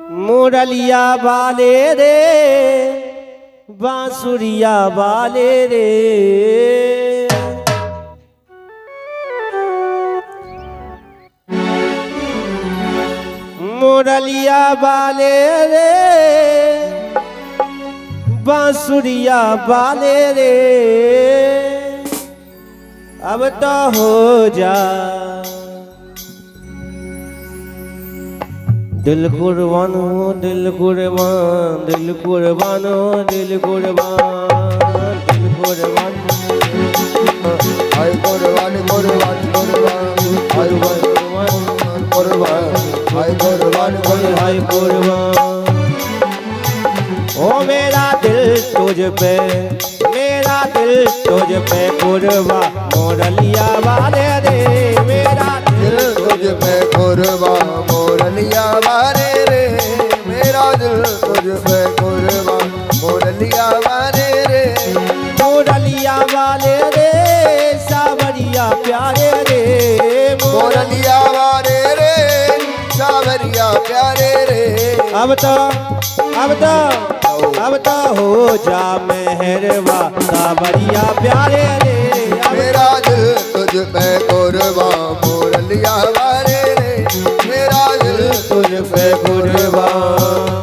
मुरलिया वाले रे बांसुरिया वाले रे, मुरलिया वाले रे बांसुरिया वाले रे, अब तो हो जा दिल कुर्बान हो, दिल कुर्बान, दिल कुर्बान हो, दिल कुर्बान, दिल कुर्बान, हाय कुर्बान कुर्बान कुर्बान, हाय कुर्बान कुर्बान, हाय कुर्बान हाय कुर्बान। ओ मेरा दिल तुझ पे, मेरा दिल तुझ पे कुर्बान, मुरलिया वाले रे, मेरा दिल तुझ पे कुर्बान, मुरलिया वाले रे, मेरा दिल तुझ पे कुर्बान, मुरलिया वाले रे, मुरलिया वाले रे सावरिया प्यारे रे, मुरलिया वाले रे, सावरिया प्यारे रे, अब तो हो जा मेहरबा सावरिया प्यारे रे, मेरा दिल तुझ पे कुर्बान, मुरलिया वाले रे, मेरा दिल तुझ पे कुर्बान।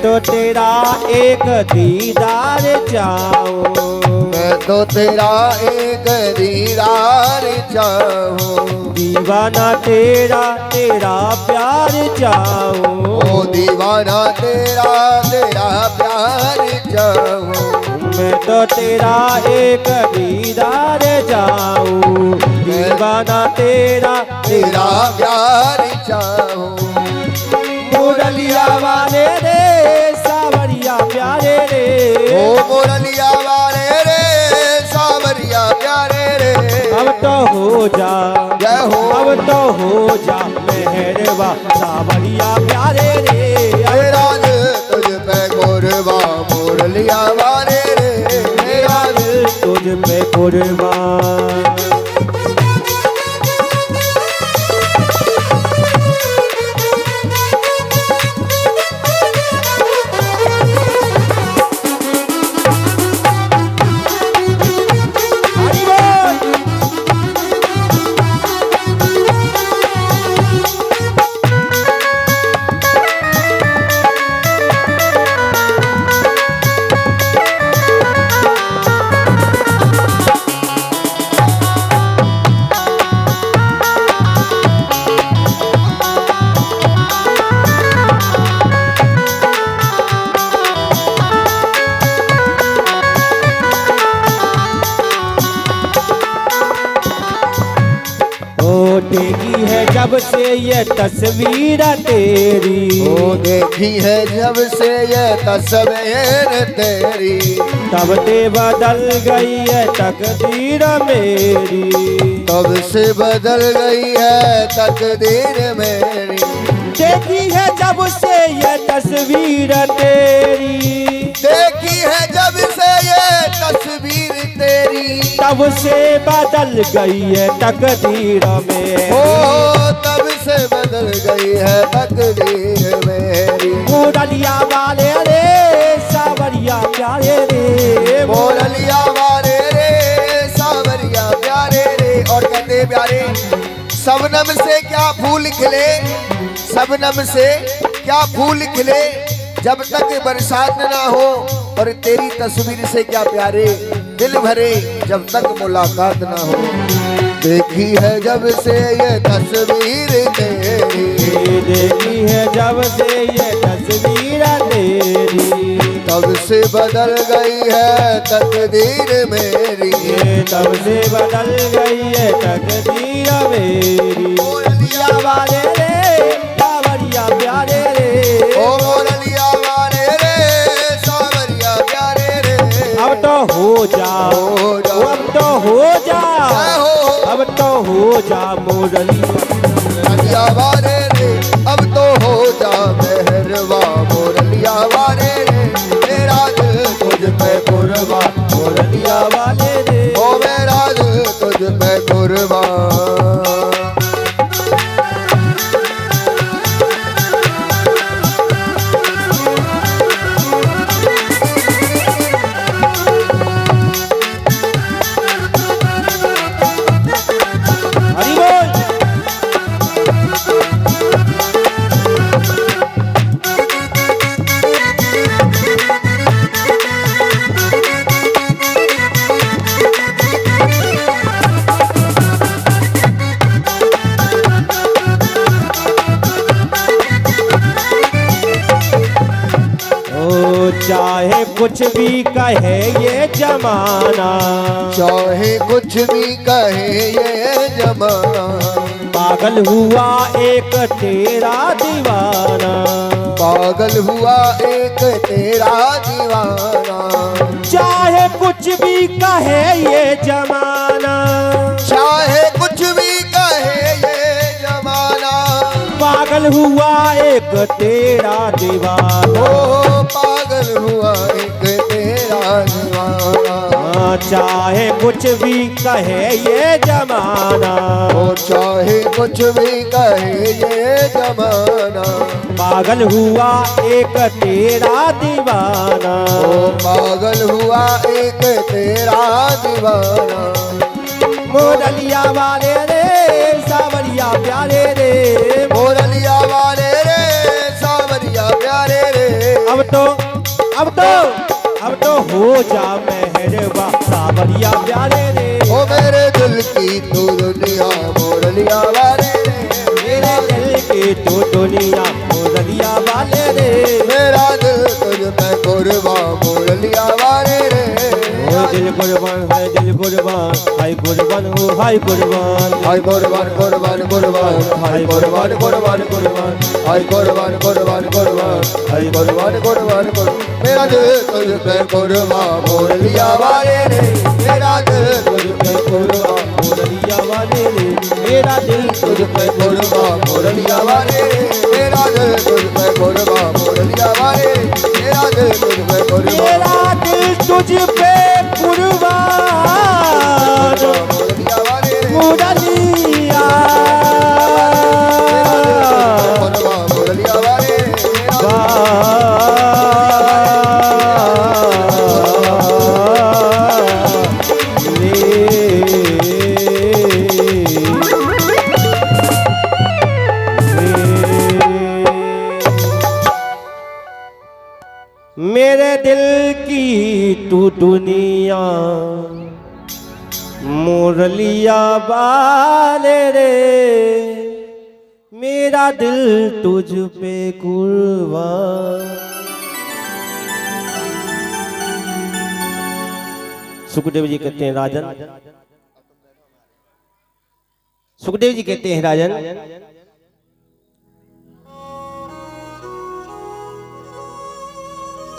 तो तेरा एक दीदार चाहूं, मैं तो तेरा एक दीदार चाहूं, दीवाना तेरा तेरा प्यार चाहूं, ओ दीवाना तेरा तेरा प्यार चाहूं, मैं तो तेरा एक दीदार चाहूं, दीवाना तेरा तेरा प्यार चाहूं, मुरलिया वाले रे सावरिया प्यारे रे, ओ मुरलिया वाले रे, सावरिया प्यारे रे, अब तो हो जा, जय हो, अब तो हो जा मेहरबा सावरिया प्यारे रे, मेरा दिल तुझ पे कुर्बान, मुरलिया वाले रे, मेरा दिल तुझ पे कुर्बान। देखी है जब से ये तस्वीर तेरी, ओ देखी है जब से ये तस्वीर तेरी, तब से बदल गई है तकदीर मेरी, तब से बदल गई है तकदीर मेरी, देखी है जब से ये तस्वीर तेरी, देखी है जब से ये तस्वीर तेरी, तब से बदल गई है तकदीर मेरी, ओ तब से बदल गई है तकदीर मेरी, मुरलिया वाले रे सावरिया प्यारे रे, मुरलिया वाले रे, सावरिया प्यारे रे। और कहते प्यारे, शबनम से क्या फूल खिले, शबनम से क्या फूल खिले, जब तक बरसात ना हो, और तेरी तस्वीर से क्या प्यारे दिल भरे, जब तक मुलाकात ना हो। देखी है जब से ये तस्वीर तेरी, देखी है जब से ये तस्वीर तेरी, तब से बदल गई है तकदीर मेरी, तब से बदल गई है तकदीर मेरी, मुरलिया वाले रे सावरिया प्यारे रे, जा, हो जा, अब तो हो जा, जय हो अब तो हो जा मुरलिया मुरलिया वाले रे, अब तो हो जा मेहरबा मुरलिया वाले रे, मेरा दिल तुझ पे कुर्बान मुरलिया वाले रे। ओ मेरा दिल तुझ पे कुर्बान। हरि बोल। ओ चाहे कुछ भी कहे ये जमाना, चाहे कुछ भी कहे ये जमाना, पागल हुआ एक तेरा दीवाना, पागल हुआ एक तेरा दीवाना। चाहे कुछ भी कहे ये जमाना, चाहे कुछ भी कहे ये जमाना, पागल हुआ एक तेरा दीवाना। ओ पागल हुआ एक तेरा दीवाना। चाहे कुछ भी कहे ये जमाना, ओ चाहे कुछ भी कहे ये जमाना, पागल हुआ एक तेरा दीवाना। ओ पागल हुआ एक तेरा दीवाना। मुरलिया वाले रे सावरिया प्यारे रे, मुरलिया वाले रे सावरिया प्यारे रे, अब तो हो जा मेहरबा सावरिया प्यारे रे। ओ मेरे दिल की तू दुनिया मुरलिया वाले रे, मेरे दिल की तो दुनिया मुरलिया वाले रे। मेरा दिल तुझ पे कुर्बान मुरलिया वाले रे। ओ दिल कुर्बान है दिल कुर्बान, हाय कुर्बान हो हाय कुर्बान, हाय कुर्बान कुर्बान कुर्बान, हाय कुर्बान कुर्बान कुर्बान, हाय कुर्बान कुर्बान कुर्बान, हाय कुर्बान कुर्बान कुर्बान। मेरा दिल तुझ पे कुर्बान मुरलिया वाले रे, मेरा दिल तुझ पे कुर्बान मुरलिया वाले रे। मेरा दिल तुझ पे कुर्बान मुरलिया वाले रे, मेरा दिल तुझ पे कुर्बान मुरलिया वाले रे, मेरा दिल तुझ पे कुर्बान मेरा दिल तुझ पे कुर्बान मुरलिया वाले रे, मुरलिया कुर्बान मुरलिया वाले रे, मेरे दिल की तू दुनिया मुरलिया वाले रे, मेरा दिल तुझ पे कुर्बान। सुखदेव जी कहते हैं राजन, सुखदेव जी कहते हैं राजन,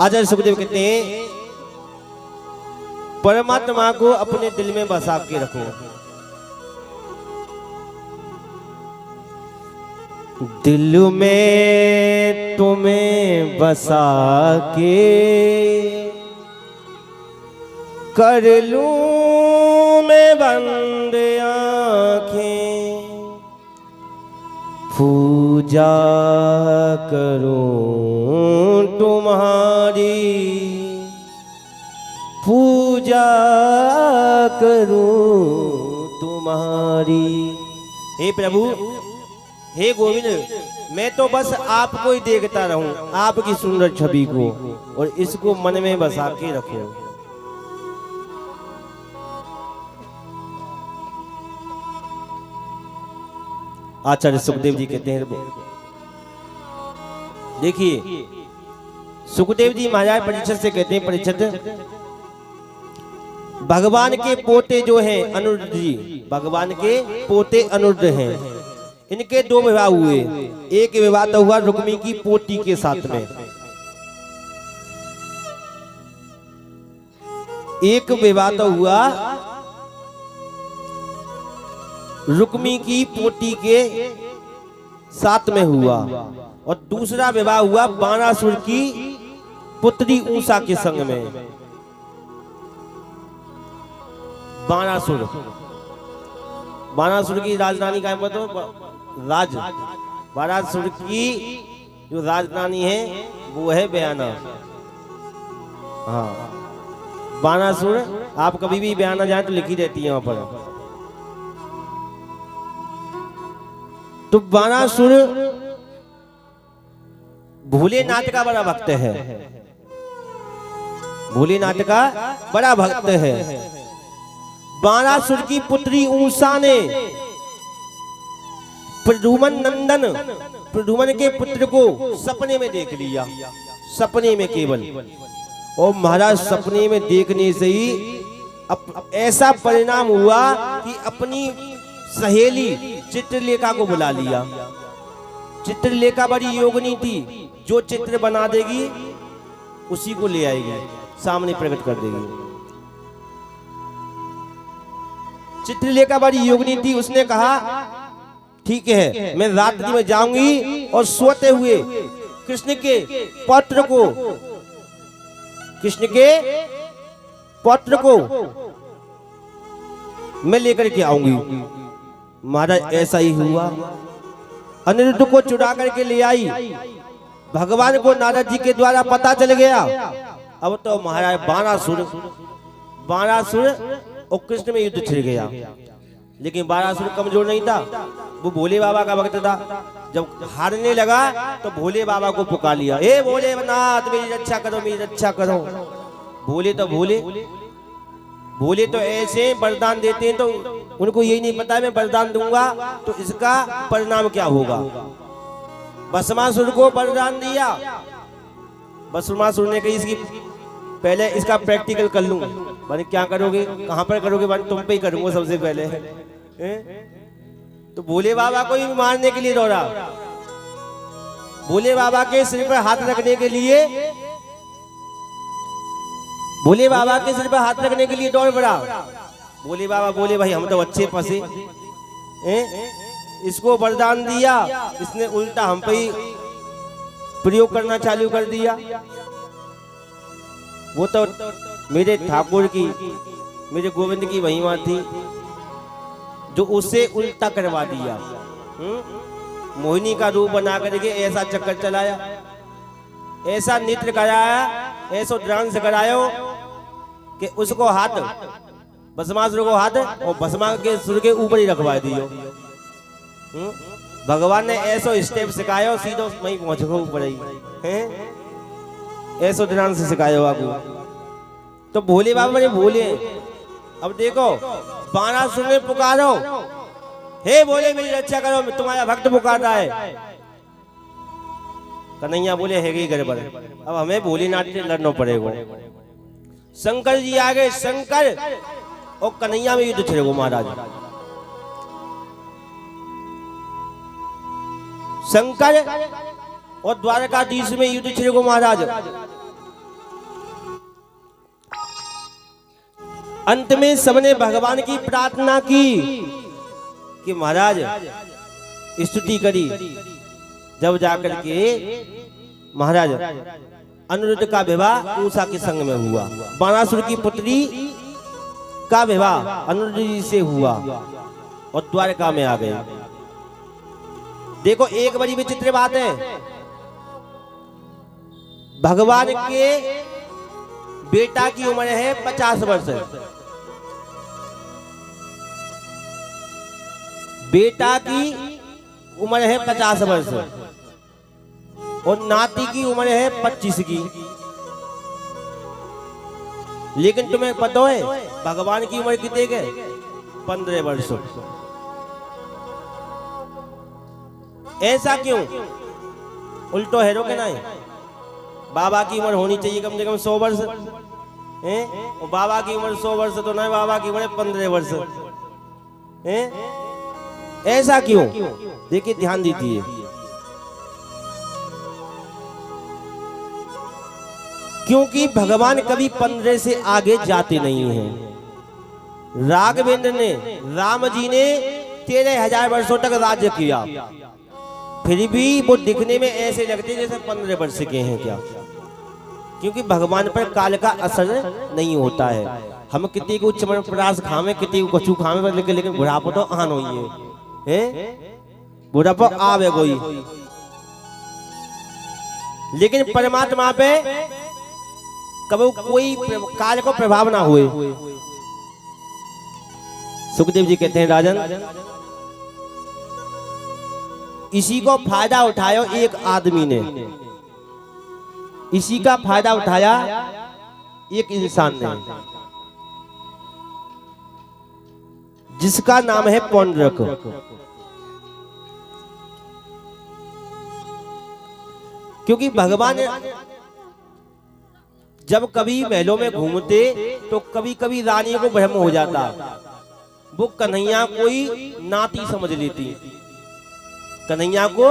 आचार्य सुखदेव कहते हैं परमात्मा को अपने दिल में बसा के रखो। दिल में तुम्हें बसा के कर लूं मैं बंद आँखें, पूजा करूं तुम्हारी, पूजा करूं तुम्हारी। हे प्रभु, हे गोविंद, मैं तो बस आपको ही देखता रहूं, आपकी सुंदर छवि को, और इसको मन में बसा के रखूं। आचार्य सुखदेव जी कहते हैं, देखिए सुखदेव जी महाराज परीक्षित से कहते हैं, परीक्षित भगवान के पोते जो हैं अनुरुद्ध जी, भगवान के पोते अनुरुद्ध हैं, इनके दो विवाह हुए। एक विवाह तो हुआ रुक्मी की पोती के साथ में, एक विवाह तो हुआ रुक्मी की पोती के साथ में हुआ और दूसरा विवाह हुआ बाणासुर की पुत्री ऊषा के संग में। बाणासुर की राजधानी का मतलब बाणासुर की जो राजधानी है वो है बयाना। हाँ, बाणासुर आप कभी भी बयाना जाए तो लिखी रहती है वहां पर। तो बाणासुर भोलेनाथ का बड़ा भक्त है, भोलेनाथ का बड़ा भक्त है। बाणासुर की पुत्री ऊषा ने प्रद्युमन नंदन प्रद्युमन के पुत्र को सपने में देख लिया, सपने में केवल। और महाराज सपने में देखने से ही ऐसा परिणाम हुआ कि अपनी सहेली चित्रलेखा को बुला लिया। चित्रलेखा बड़ी योगिनी थी, जो चित्र बना देगी उसी को ले आएगी, सामने प्रकट कर देगी। चित्रलेखा बड़ी योगिनी थी, उसने कहा ठीक है मैं रात्रि में जाऊंगी और सोते हुए कृष्ण के पौत्र को मैं लेकर के आऊंगी। महाराज ऐसा ही हुआ, अनिरुद्ध को चुरा करके ले आई। भगवान को नारद जी के द्वारा पता चल गया। अब तो महाराज बाणासुर और कृष्ण में युद्ध छिड़ गया। लेकिन बाणासुर कमजोर नहीं था, वो भोले बाबा का भक्त था। जब हारने लगा तो भोले बाबा को पुकार लिया, हे भोलेनाथ मेरी रक्षा करो, मेरी रक्षा करो। भोले तो ऐसे वरदान देते हैं तो उनको यही नहीं पता मैं वरदान दूंगा तो इसका परिणाम क्या होगा। भस्मासुर को वरदान दिया, भस्मासुर ने कही इसकी पहले इसका प्रैक्टिकल कर लूं। मैंने क्या करोगे, कहां पर करोगे, मैंने तुम पे ही करूंगा सबसे पहले। तो भोले बाबा को ही मारने के लिए दौड़ा। भोले बाबा के सिर पर हाथ रखने के लिए दौड़ पड़ा। भोले बाबा बोले भाई हम तो अच्छे फंसे, इसको वरदान दिया, इसने उल्टा हम पे ही प्रयोग करना चालू कर दिया। वो तो मेरे ठाकुर की, मेरे गोविंद की महिमा थी जो उसे उल्टा करवा दिया। मोहिनी का रूप बना करके ऐसा चक्कर चलाया, ऐसा नृत्य कराया, ऐसा डांस करायो कि उसको हाथ भस्मासुर को हाथ और भस्मासुर के ऊपर ही रखवा दियो। भगवान ने ऐसा स्टेप सिखाया, सीधो वहीं पहुंच गो ऊपर ही, ऐसा डांस सिखाया आपको। तो भोले बाबा ने बोले अब देखो बाणासुर ने पुकारो, हे भोले मेरी रक्षा करो, तुम्हारा भक्त पुकार रहा है। कन्हैया बोले है गई गड़बड़, अब हमें भोलेनाथ से लड़ना पड़ेगा। शंकर जी आ गए, शंकर और कन्हैया में युद्ध छिड़ेगो। महाराज शंकर और द्वारकाधीश में युद्ध छिड़ेगो। महाराज अंत में सबने भगवान की प्रार्थना की कि महाराज स्तुति करी। जब जाकर के महाराज अनिरुद्ध का विवाह ऊषा के संग में हुआ, बाणासुर की पुत्री का विवाह अनिरुद्ध जी से हुआ और द्वारका में आ गए। देखो एक बड़ी विचित्र बात है, भगवान के बेटा की उम्र है 50 वर्ष, बेटा की उम्र है 50 वर्ष और नाती की उम्र है 25 की। लेकिन तुम्हें पता है भगवान की उम्र कितने के? 15 वर्ष। ऐसा क्यों? उल्टो हैरो के नहीं, बाबा की उम्र होनी चाहिए कम से कम 100 वर्ष, और बाबा की उम्र 100 वर्ष तो नहीं, बाबा की उम्र 15 वर्ष। ऐसा क्यों? देखिए ध्यान दीजिए। क्योंकि भगवान कभी 15 से आगे जाते नहीं हैं। राघवेंद्र ने, राम जी ने 13,000 वर्षों तक राज्य किया, फिर भी वो दिखने में ऐसे लगते जैसे 15 वर्ष के हैं क्या। क्योंकि भगवान पर काल का असर नहीं होता है। हम कितनी को चमनप्रास खावे, कितनी को कछु खावे, लेकिन बुढ़ापा तो आन होई है, बुढ़ापा आवे कोई, लेकिन परमात्मा पे कभी कोई काल को प्रभाव ना हुए। सुखदेव जी कहते हैं राजन, इसी को फायदा उठाया एक आदमी ने, इसी का फायदा उठाया एक इंसान ने, जिसका नाम है पौंड्रक। क्योंकि भगवान जब कभी महलों में घूमते तो कभी कभी रानियों को भ्रम हो जाता, वो कन्हैया कोई नाती समझ लेती, कन्हैया को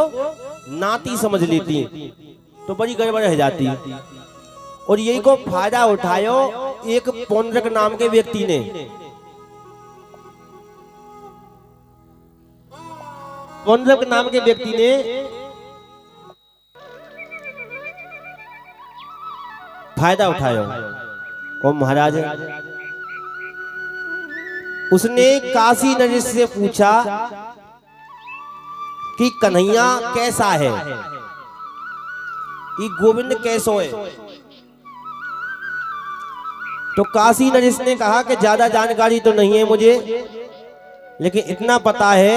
नाती समझ लेती, तो बड़ी गड़बड़ रह जाती। और यही को फायदा उठायो एक पौंड्रक नाम के व्यक्ति ने। पौंड्रक नाम के व्यक्ति ने फायदा उठाया। और महाराज उसने काशी नरेश से पूछा कि कन्हैया कैसा है, ये गोविंद कैसो है। तो काशी नरेश ने कहा कि ज्यादा जानकारी तो नहीं है मुझे, लेकिन इतना पता है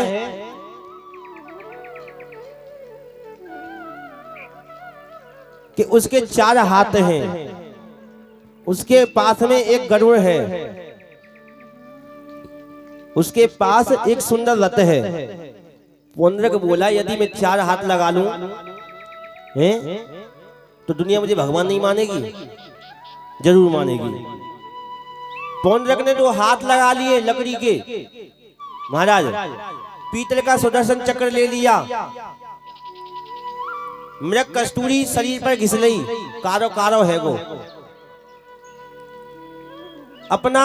कि उसके 4 हाथ हैं, उसके पास में एक गरुड़ है, उसके पास एक सुंदर रथ है। पौंड्रक बोला यदि मैं 4 हाथ लगा लूं हैं तो दुनिया मुझे भगवान नहीं मानेगी? जरूर मानेगी। पौंड्रक ने 2 हाथ लगा लिए लकड़ी के, महाराज पीतल का सुदर्शन चक्र ले लिया, मृग कस्तूरी शरीर पर घिसलई, कारो कारो है गो। अपना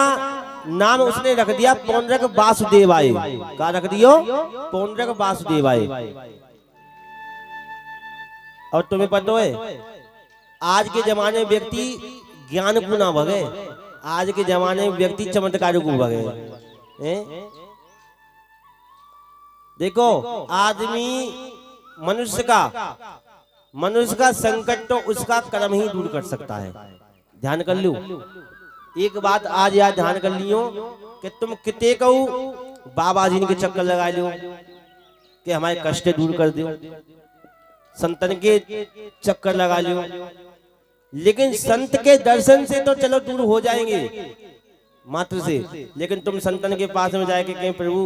नाम उसने रख दिया पौंड्रक वासुदेवाय। क्या रख दियो? पौंड्रक वासुदेवाय। और तुम्हें पता है आज के जमाने में व्यक्ति ज्ञान को ना भगे, आज के जमाने में व्यक्ति चमत्कार को भगे। देखो आदमी मनुष्य का संकट तो उसका कर्म ही दूर कर सकता है। ध्यान कर लो एक बात, आज याद ध्यान कर लियो कि तुम कितने कहू बाबा जी के चक्कर लगा लो कि हमारे कष्ट दूर कर दो, संतन के चक्कर लगा लो, लेकिन संत के दर्शन से तो चलो दूर हो जाएंगे मात्र से, लेकिन तुम संतन के पास में जाके कहें प्रभु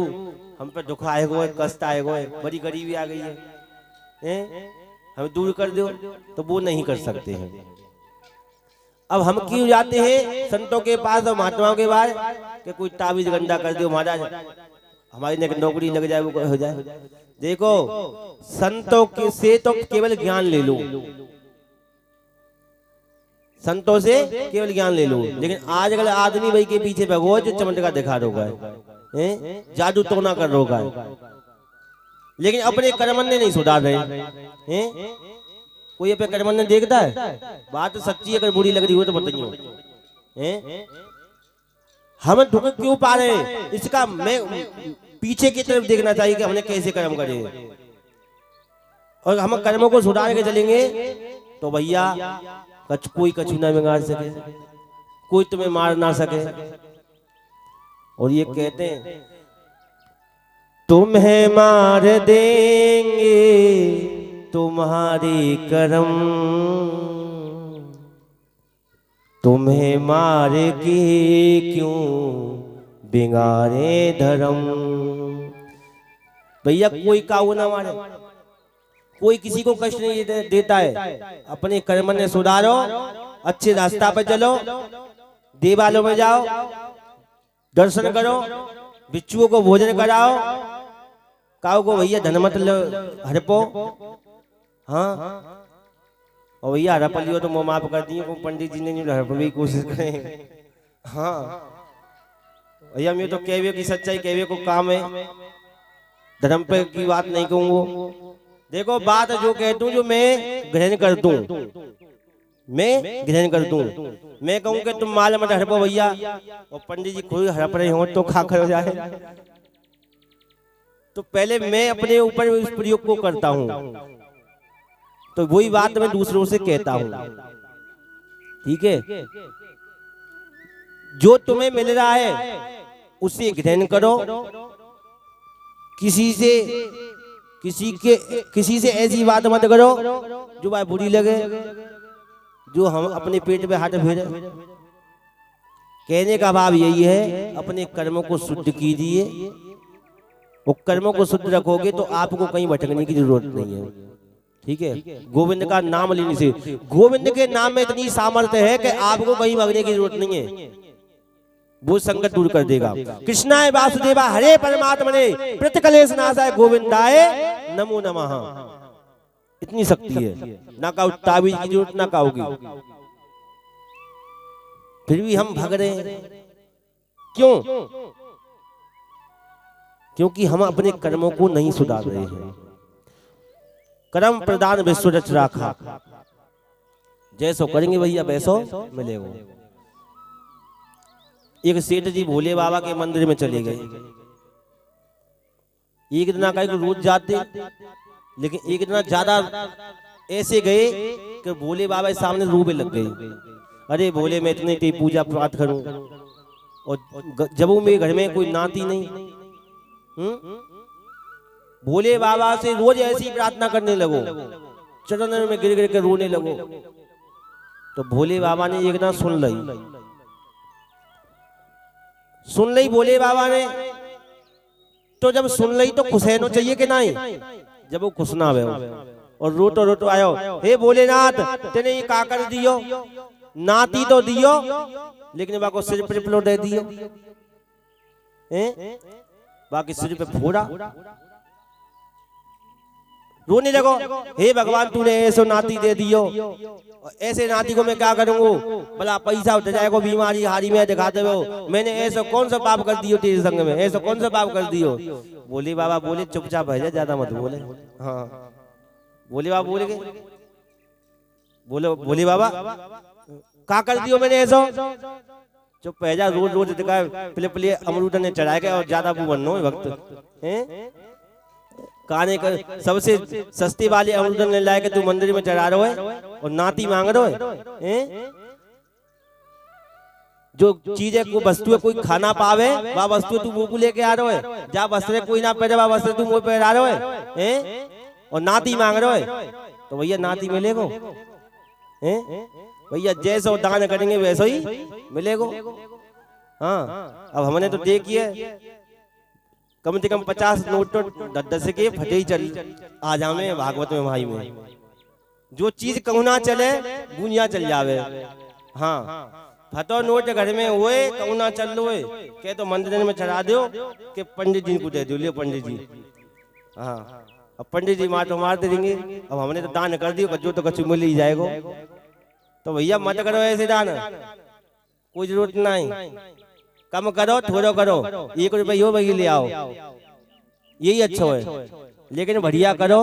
हम पर दुख आएगो, कष्ट आएगो, बड़ी गरीबी आ गई है, हमें दूर कर दो, तो वो नहीं कर सकते हैं। अब हम क्यों जाते हैं संतों के पास और महात्माओं के पास कि कोई ताबीज गंदा कर दो महाराज, हमारी नौकरी लग जाए, वो हो जाए। देखो संतों के से तो केवल ज्ञान ले लो, संतों से केवल ज्ञान ले लो, लेकिन आजकल आदमी भाई के पीछे भगो जो चमत्कार दिखा रोगा है, जादू टोना कर रोगा है, लेकिन अपने कर्मण्य नहीं सुधार रहे हैं। कोई अपने कर्मण्य देखता है? बात तो सच्ची है, अगर बुरी लग रही हो तो बताइए। हम दुख क्यों पा रहे हैं, इसका मैं पीछे की तरफ देखना चाहिए कि हमने कैसे कर्म करे, और हम कर्मों को सुधार के चलेंगे तो भैया कोई कछु ना बिगाड़ सके, कोई तुम्हें मार ना सके। और ये कहते हैं तुम्हें मार देंगे तुम्हारे कर्म, तुम्हें मार के क्यों बिगाड़े धर्म। भैया कोई काऊ ना मारे, कोई किसी को कष्ट नहीं देता है। अपने कर्म ने सुधारो, अच्छे रास्ता पर चलो, देवालयों में जाओ, दर्शन करो, बिच्छुओं को भोजन कराओ, काऊ को भैया धन मत हड़पो, हाँ और भैया हड़प लियो तो मुँह माफ कर दिए, पंडित जी ने नहीं हड़पने की कोशिश करें। हाँ भैया मैं तो कहवे की सच्चाई कहवे को काम है, धर्म पे की बात नहीं कहूँगा। देखो बात जो कहता हूँ जो मैं ग्रहण कर दूं, मैं ग्रहण कर दूं। मैं कहूँ कि तुम माल मत हड़पो भैया, और पंडित जी कोई हड़प रहे हो तो खाकर हो जाए, तो पहले मैं अपने ऊपर इस प्रयोग को करता हूँ, तो वही बात मैं दूसरों से कहता हूँ। ठीक है, जो तुम्हें मिल रहा है उसे ग्रहण करो, किसी से ऐसी बात मत करो जो बात बुरी लगे, जो हम अपने पेट पे हाथ फेरे। कहने का भाव यही है, अपने कर्मों को शुद्ध कीजिए, वो कर्मों को शुद्ध रखोगे तो आपको कहीं भटकने की जरूरत नहीं है। ठीक है, गोविंद का नाम लेने से, गोविंद के नाम में इतनी सामर्थ्य है कि आपको कहीं भागने की जरूरत नहीं है, वो संकट दूर कर देगा। कृष्णाय वासुदेवा हरे परमात्मने प्रतिकलेश नाशाय गोविंदाय नमो नमः, इतनी शक्ति है, ना का ताबीज की जरूरत ना काओगी। फिर भी हम भाग रहे हैं, क्यों? क्योंकि हम अपने कर्मों को नहीं सुधार रहे हैं। कर्म प्रदान विश्व रच राखा, जैसो करेंगे भैया वैसो मिलेगा। एक सेठ जी भोले बाबा के मंदिर में चले गए, एक दिन का रोज जाते, लेकिन एक दिन ज्यादा ऐसे गए कि भोले बाबा के सामने रोबे लग गए। अरे भोले मैं इतनी तेरी पूजा पाठ करूं, और जब मेरे घर में कोई नाती नहीं, भोले बाबा से रोज ऐसी प्रार्थना करने लगो, चरणों में गिर गिर के रोने लगो। तो भोले बाबा ने एक दिन सुन ली भोले बाबा ने। तो जब सुन ली तो खुश रहना चाहिए कि नहीं? जब वो खुश ना हुए और रोतो रोतो आयो, हे भोलेनाथ तेने ये का कर दियो, नाती तो दियो लेकिन बाको सिर पे प्लो दे दियो, बाकी सिर पे फोड़ा। रोने लगो, हे भगवान तूने ऐसे नाती दे दियो, ऐसे नाती को मैं क्या करूंगा, भला पैसा उठ जाएगा, बीमारी हारी में दिखाते हो, मैंने ऐसा कौन सा पाप कर दियो तेरे संग में, ऐसा कौन सा पाप कर दियो। बोले बाबा बोले चुपचाप है, ज्यादा मत बोले। हाँ बोले बाबा बोले बोले बोले बाबा क्या कर दियो मैंने ऐसा, चुप है जा, रोज रोज दिखा प्ले प्ले अमरूद ने चढ़ाए गए और ज्यादा वो बनो वक्त है। काने का सबसे सस्ती वाली अमरूद ने लाए के तू मंदिर में चढ़ा रहे हो और नाती मांग रहे हो। जो चीजें को वस्तु कोई खाना पावे वह वस्तु तू मुंह को लेके आ रहे हो, जहाँ वस्त्र कोई ना पहने वह वस्त्र तू मुंह पे आ रहे हो, और नाती मांग रहे हो, तो भैया नाती मिलेगो। भैया जैसा दान करेंगे वैसा ही मिलेगो। हाँ अब हमने तो देखिए कम से कम 50 नोट तो 10 के फटे ही चल आ जावे भागवत में भाई में, जो चीज कहूँ ना चले दुनिया चल जावे। हाँ फटो नोट घर में हुए कहूँ ना चल लो के तो मंदिर में चढ़ा दो के पंडित जी को दे दो, लियो पंडित जी। हाँ अब पंडित जी मार तो मार देंगे, अब हमने तो दान कर दियो, जो तो कछु मिल ही जाएगा। तो भैया मत करो ऐसे दान, कोई जरूरत नहीं, कम करो थोड़ा करो, 1 रुपये हो भाई ले आओ, यही अच्छा है, लेकिन बढ़िया करो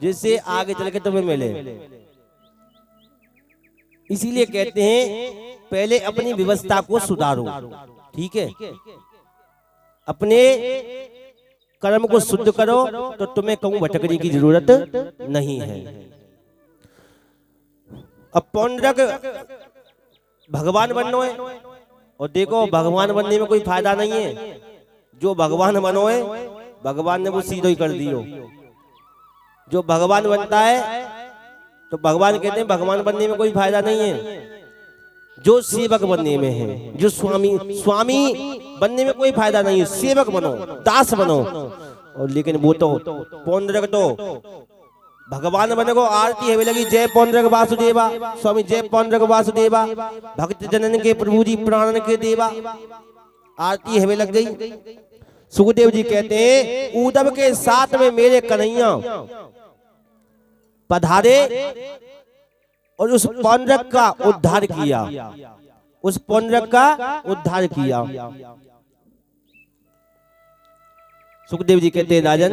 जिससे आगे चल के तुम्हें मिले। इसीलिए कहते हैं पहले अपनी व्यवस्था को सुधारो। ठीक है, अपने कर्म को शुद्ध करो तो तुम्हें कहूं भटकने की जरूरत नहीं है। अब पौंड्रक भगवान बनना है, और देखो भगवान बनने में कोई फायदा नहीं है, जो भगवान बनो है भगवान ने वो सीधो ही कर दियो। जो भगवान बनता है तो भगवान कहते हैं भगवान बनने में कोई फायदा नहीं है, जो सेवक बनने में है, जो स्वामी बनने में कोई फायदा नहीं है, सेवक बनो, दास बनो। और लेकिन वो तो पौंड्रक तो भगवान बने को आरती है लगी, जय पौंड्रक वासुदेवा, स्वामी जय पौंड्रक वासुदेवा, भक्त जनन के प्रभु जी प्राणन के देवा, आरती है लग गई। सुखदेव जी कहते हैं उद्धव के साथ में मेरे कन्हैया पधारे, और उस पौंड्रक का उद्धार किया, उस पौंड्रक का उद्धार किया। सुखदेव जी कहते हैं राजन,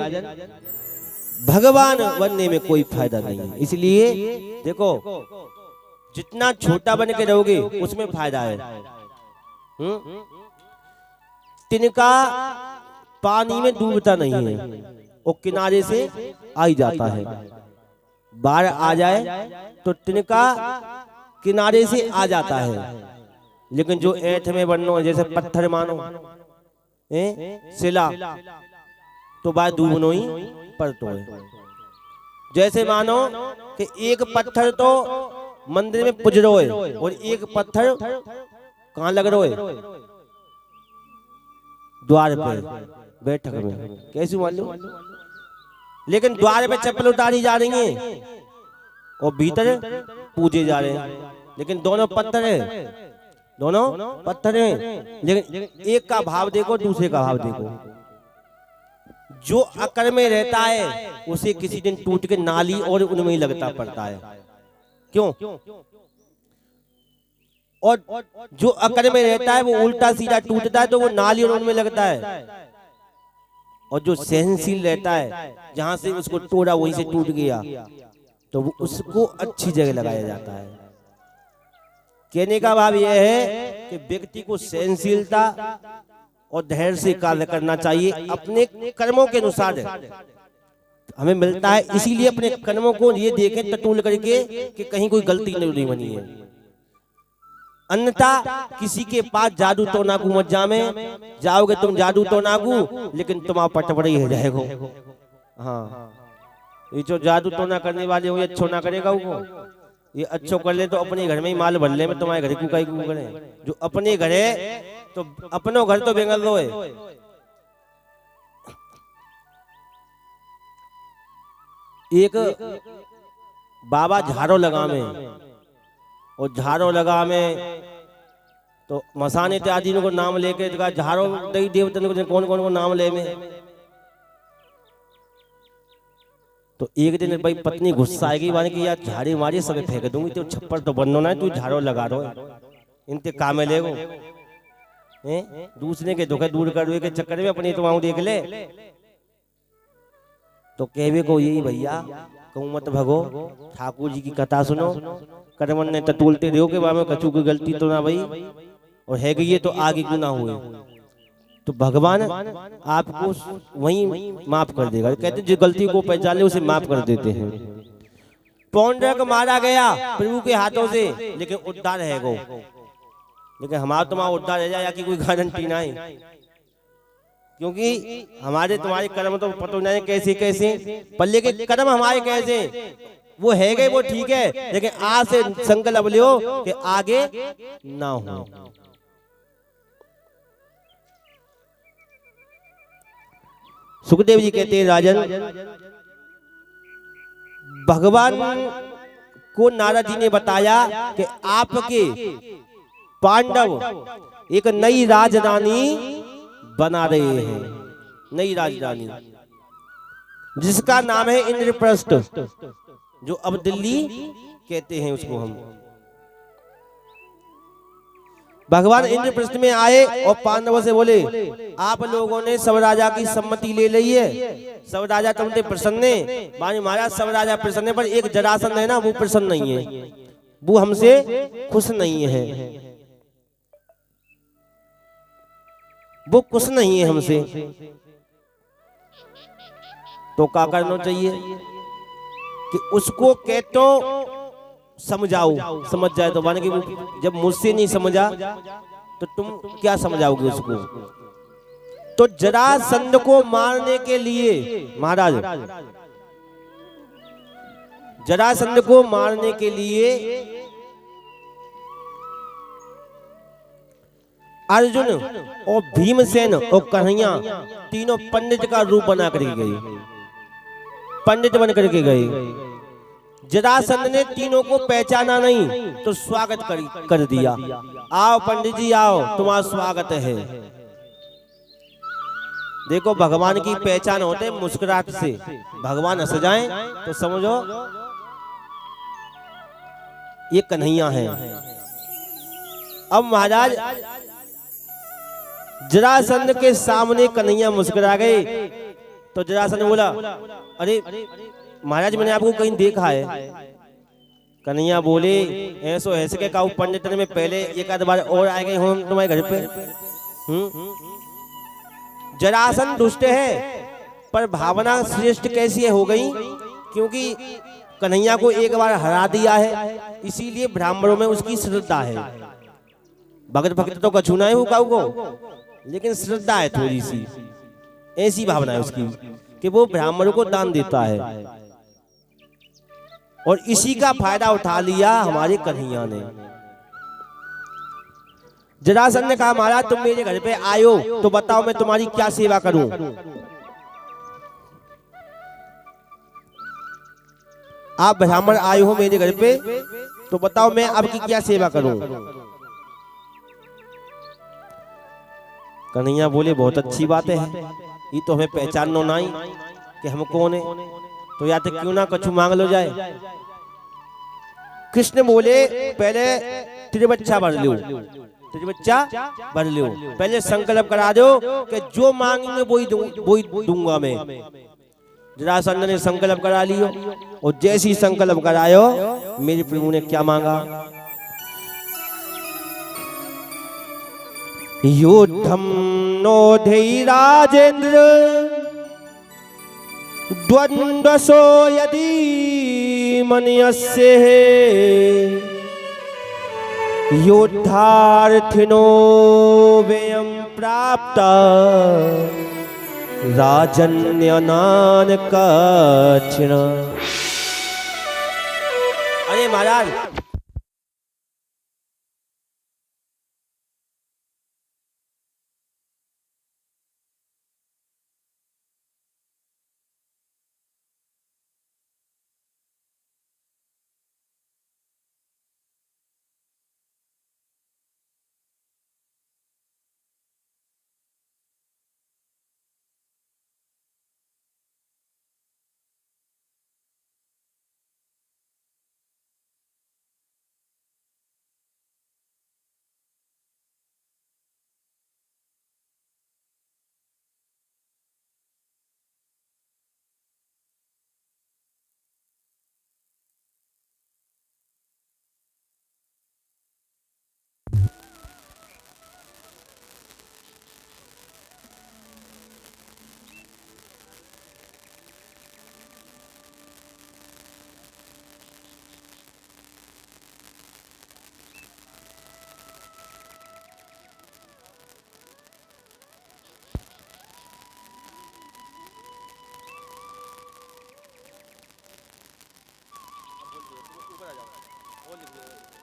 भगवान बनने में कोई फायदा नहीं है। इसलिए देखो, जितना छोटा बन के रहोगे उसमें फायदा है। तिनका पानी में डूबता नहीं है, वो किनारे से आ ही जाता है। बाढ़ आ जाए तो तिनका किनारे से आ जाता है, लेकिन जो ऐठ में बनना, जैसे पत्थर मानो शिला, तो बाय डूबनो ही पड़तो है। जैसे मानो कि एक पत्थर तो मंदिर में पुजरो है और एक पत्थर कहाँ लग रहा है, द्वार पे, बैठक में, कैसे मालूम। लेकिन द्वार पे चप्पल उतारी जा रही है और भीतर पूजे जा रहे हैं, लेकिन दोनों पत्थर है, दोनों पत्थर हैं। लेकिन एक का भाव देखो, दूसरे का भाव देखो। जो अकड़ में रहता है उसे किसी दिन टूट के नाली और उनमें ही लगता पड़ता है। क्यों? और जो अकड़ में रहता है वो उल्टा सीधा टूटता है तो वो नाली और उनमें लगता है। और जो सहनशील रहता है, जहां से उसको तोड़ा वहीं से टूट गया, तो वो उसको अच्छी जगह लगाया जाता है। कहने का भाव यह है कि व्यक्ति को सहनशीलता और धैर्य से कार्य करना चाहिए, अपने कर्मों के अनुसार हमें मिलता है। इसीलिए अपने कर्मों को ये देखें टटोल करके कि कहीं कोई गलती नहीं बनी है। अन्यथा किसी के पास जादू तो नागू मत जामे, जाओगे तुम जादू तो नागू, लेकिन तुम आप पटपड़ी हो जाएगो। हाँ, ये जो जादू तो ना करने वाले हो ये अच्छो ना करेगा वो, ये अच्छो कर ले तो अपने घर में ही माल भर ले में, तुम्हारे घर को कहीं करे। जो अपने घर है तो अपनो घर तो बेंगल लो है। एक बाबा झाड़ो लगा में, और झाड़ो लगा में तो मसाने इत्यादि को नाम लेके झाड़ो देवी देवतन को कौन कौन को नाम ले में। तो एक दिन भाई पत्नी गुस्सा आएगी, माने कि यार झाड़ी मारी सब फेंक दूंगी, तो छप्पर तो बनना है, तू झाड़ो लगा रो, इनते काम ले गो। दूसरे के धोखे दूर कर के चक्कर में अपनी तो देख ले। तो कहवे को यही भैया कहूँ मत भगो, ठाकुर जी की कथा सुनो, कर्मन ने टटोलते रहो के बामे कछु की गलती तो ना भाई, और है कि ये तो आगे क्यों ना हुए, तो भगवान आपको वहीं माफ कर देगा। कहते जो गलती को पहचान ले उसे माफ कर देते हैं। पौंड्रक मारा गया प्रभु के हाथों से, लेकिन उद्धार है गो, लेकिन हमारा तुम्हारा उद्धार रह जाए कि कोई गारंटी ना है, क्योंकि हमारे तुम्हारे कर्म तो पता नहीं कैसे कैसे, पर लेकिन कर्म हमारे कैसे वो है गए वो ठीक है, लेकिन आज से संकल्प लियो कि आगे ना हो। सुखदेव जी कहते हैं राजन, भगवान को नारद जी ने बताया कि आपके पांडव एक नई राजधानी बना रहे हैं, नई राजधानी जिसका नाम है इंद्रप्रस्थ, जो अब दिल्ली कहते हैं उसको हम। भगवान इंद्रप्रस्थ में आए और पांडवों से बोले, आप लोगों ने सब राजा की सम्मति ले ली है, सब राजा तुमसे प्रसन्न है। मानी महाराज सब राजा प्रसन्न है, पर एक जरासंध है ना वो प्रसन्न नहीं है, वो हमसे खुश नहीं है, वो खुश नहीं है हमसे। तो क्या करना चाहिए कि उसको कह तो समझाओ, समझ जाए तो, माने कि जब मुझसे नहीं समझा तो तुम क्या समझाओगे उसको। तो जरासंध को मारने के लिए महाराज, जरासंध को मारने के लिए अर्जुन और भीमसेन और कन्हैया तीनों पंडित का रूप बना करके गए, पंडित बन करके गए। जरासंध ने तीनों को पहचाना नहीं तो स्वागत कर दिया, आओ पंडित जी आओ, तुम्हारा स्वागत है। देखो भगवान की पहचान होते मुस्कुराहट से, भगवान हंस जाएं तो समझो ये कन्हैया है। अब महाराज जरासंध के सामने कन्हैया मुस्कुरा गए तो जरासंध बोला, अरे महाराज मैंने आपको कहीं देखा है। कन्हैया बोले, ऐसो ऐसे के काऊ पंडित में पहले एक आध बार और आए गए हो तुम्हारे घर पे। जरासंध दुष्ट है पर भावना श्रेष्ठ कैसी हो गई, क्योंकि कन्हैया को एक बार हरा दिया है, इसीलिए ब्राह्मणों में उसकी श्रद्धा है। भगत भक्त तो कछू ना है काऊ को, लेकिन श्रद्धा है थोड़ी सी, ऐसी भावना है उसकी कि वो ब्राह्मणों को दान देता है। और इसी का फायदा उठा लिया हमारे कन्हैया ने। जरासंध ने कहा, महाराज तुम मेरे घर पे आयो तो बताओ मैं तुम्हारी क्या सेवा करूं। आप ब्राह्मण आए हो मेरे घर पे तो बताओ मैं आपकी क्या सेवा करूं। कन्हैया बोले, बहुत अच्छी बात है, ये तो हमें पहचानो नहीं कि हम कौन है, तो या तो क्यों ना कछु मांग लो जाए। कृष्ण बोले, पहले त्रिबच्चा भर लो, त्रिबच्चा भर लो, पहले संकल्प करा दो कि जो मांगेंगे वही दूंगा मैं। जरासंध ने संकल्प करा लियो और जैसी संकल्प करायो मेरे प्रभु ने क्या मांगा। युद्धम नोधै राजेंद्र द्वंद्वसो यदि मन्यस्य योद्धार्थिनो व्ययं प्राप्त राजन्यनान कच्छिण। अरे महाराज, ऊपर आ जाओ, और लिख लो।